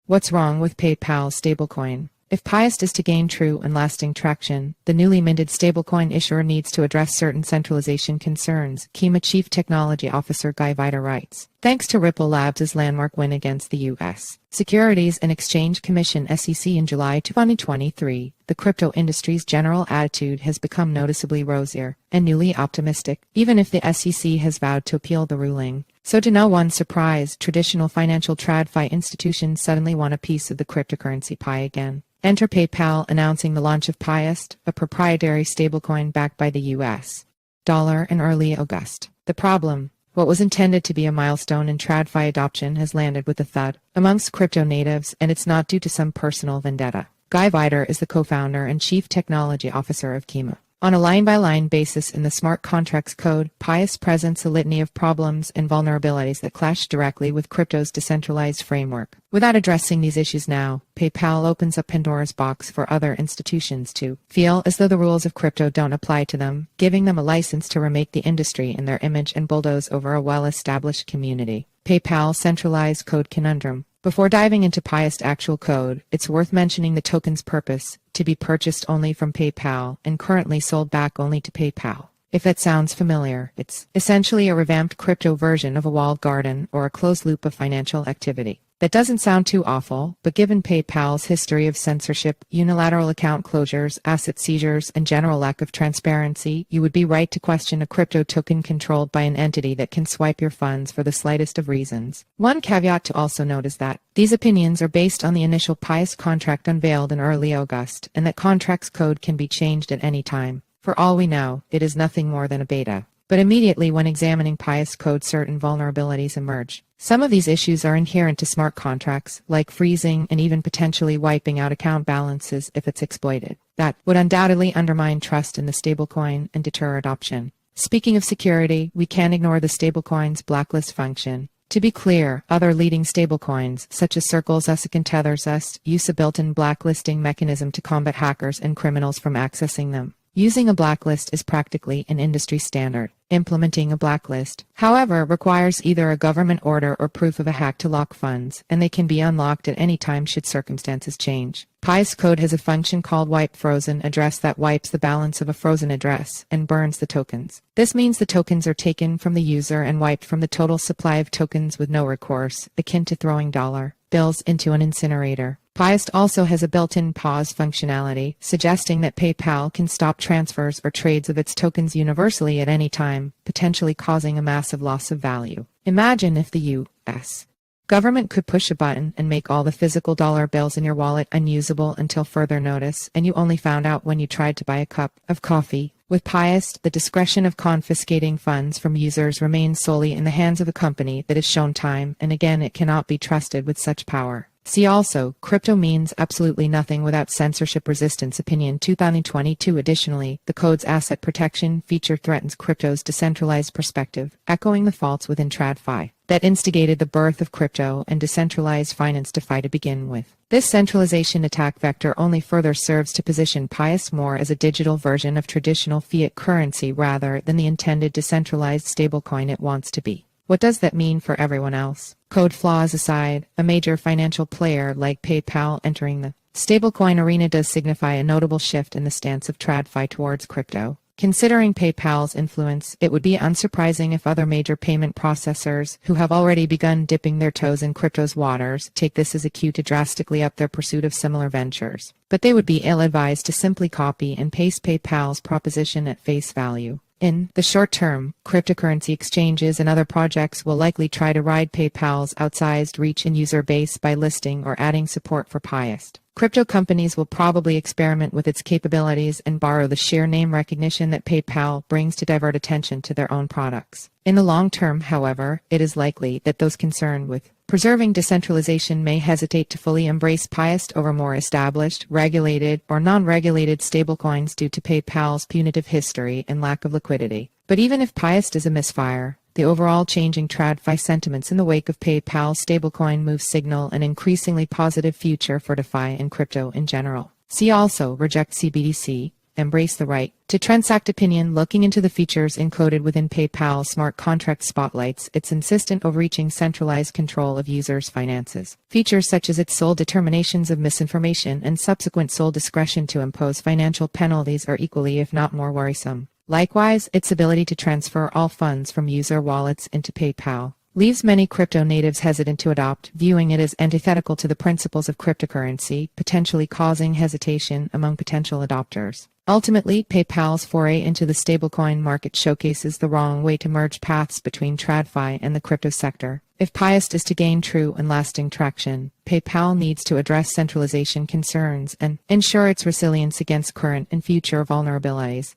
What's wrong with PayPal's stablecoin? If PYUSD is to gain true and lasting traction, the newly minted stablecoin issuer needs to address certain centralization concerns, Kima Chief Technology Officer Vider writes. Thanks to Ripple Labs' landmark win against the U.S. Securities and Exchange Commission (SEC) in July 2023, the crypto industry's general attitude has become noticeably rosier and newly optimistic, even if the SEC has vowed to appeal the ruling. So to no one's surprise, traditional financial TradFi institutions suddenly want a piece of the cryptocurrency pie again. Enter PayPal announcing the launch of PYUSD, a proprietary stablecoin backed by the U.S. dollar in early August. The problem: what was intended to be a milestone in TradFi adoption has landed with a thud amongst crypto natives, and it's not due to some personal vendetta. Vider is the co-founder and chief technology officer of Kima. On a line-by-line basis in the smart contracts code, PYUSD presents a litany of problems and vulnerabilities that clash directly with crypto's decentralized framework. Without addressing these issues now, PayPal opens up Pandora's box for other institutions to feel as though the rules of crypto don't apply to them, giving them a license to remake the industry in their image and bulldoze over a well-established community. PayPal's centralized code conundrum. Before diving into PYUSD's actual code, it's worth mentioning the token's purpose: to be purchased only from PayPal and currently sold back only to PayPal. If that sounds familiar, it's essentially a revamped crypto version of a walled garden or a closed loop of financial activity. That doesn't sound too awful, but given PayPal's history of censorship, unilateral account closures, asset seizures, and general lack of transparency, you would be right to question a crypto token controlled by an entity that can swipe your funds for the slightest of reasons. One caveat to also note is that these opinions are based on the initial PYUSD contract unveiled in early August, and that contract's code can be changed at any time. For all we know, it is nothing more than a beta. But immediately when examining PYUSD code, certain vulnerabilities emerge. Some of these issues are inherent to smart contracts, like freezing and even potentially wiping out account balances if it's exploited. That would undoubtedly undermine trust in the stablecoin and deter adoption. Speaking of security, we can't ignore the stablecoin's blacklist function. To be clear, other leading stablecoins, such as Circle's USDC and Tether's USD, use a built-in blacklisting mechanism to combat hackers and criminals from accessing them. Using a blacklist is practically an industry standard. Implementing a blacklist, however, requires either a government order or proof of a hack to lock funds, and they can be unlocked at any time should circumstances change. PYUSD code has a function called wipe frozen address that wipes the balance of a frozen address and burns the tokens. This means the tokens are taken from the user and wiped from the total supply of tokens with no recourse, akin to throwing dollar bills into an incinerator. PYUSD also has a built-in pause functionality, suggesting that PayPal can stop transfers or trades of its tokens universally at any time, potentially causing a massive loss of value. Imagine if the U.S. government could push a button and make all the physical dollar bills in your wallet unusable until further notice, and you only found out when you tried to buy a cup of coffee. With PYUSD, the discretion of confiscating funds from users remains solely in the hands of a company that has shown time and again it cannot be trusted with such power. See also, crypto means absolutely nothing without censorship resistance. Opinion 2022. Additionally, the code's asset protection feature threatens crypto's decentralized perspective, echoing the faults within TradFi that instigated the birth of crypto and decentralized finance DeFi to begin with. This centralization attack vector only further serves to position PYUSD more as a digital version of traditional fiat currency rather than the intended decentralized stablecoin it wants to be. What does that mean for everyone else? Code flaws aside, a major financial player like PayPal entering the stablecoin arena does signify a notable shift in the stance of TradFi towards crypto. Considering PayPal's influence, it would be unsurprising if other major payment processors, who have already begun dipping their toes in crypto's waters, take this as a cue to drastically up their pursuit of similar ventures. But they would be ill-advised to simply copy and paste PayPal's proposition at face value. In the short term, cryptocurrency exchanges and other projects will likely try to ride PayPal's outsized reach and user base by listing or adding support for PYUSD. Crypto companies will probably experiment with its capabilities and borrow the sheer name recognition that PayPal brings to divert attention to their own products. In the long term, however, it is likely that those concerned with preserving decentralization may hesitate to fully embrace PYUSD over more established, regulated, or non-regulated stablecoins due to PayPal's punitive history and lack of liquidity. But even if PYUSD is a misfire, the overall changing TradFi sentiments in the wake of PayPal's stablecoin moves signal an increasingly positive future for DeFi and crypto in general. See also, reject CBDC. embrace the right to transact opinion. Looking into the features encoded within PayPal smart contract spotlights its insistent overreaching centralized control of users' finances. Features such as its sole determinations of misinformation and subsequent sole discretion to impose financial penalties are equally if not more worrisome. Likewise, its ability to transfer all funds from user wallets into PayPal leaves many crypto natives hesitant to adopt, viewing it as antithetical to the principles of cryptocurrency, potentially causing hesitation among potential adopters. Ultimately, PayPal's foray into the stablecoin market showcases the wrong way to merge paths between TradFi and the crypto sector. If PYUSD is to gain true and lasting traction, PayPal needs to address centralization concerns and ensure its resilience against current and future vulnerabilities.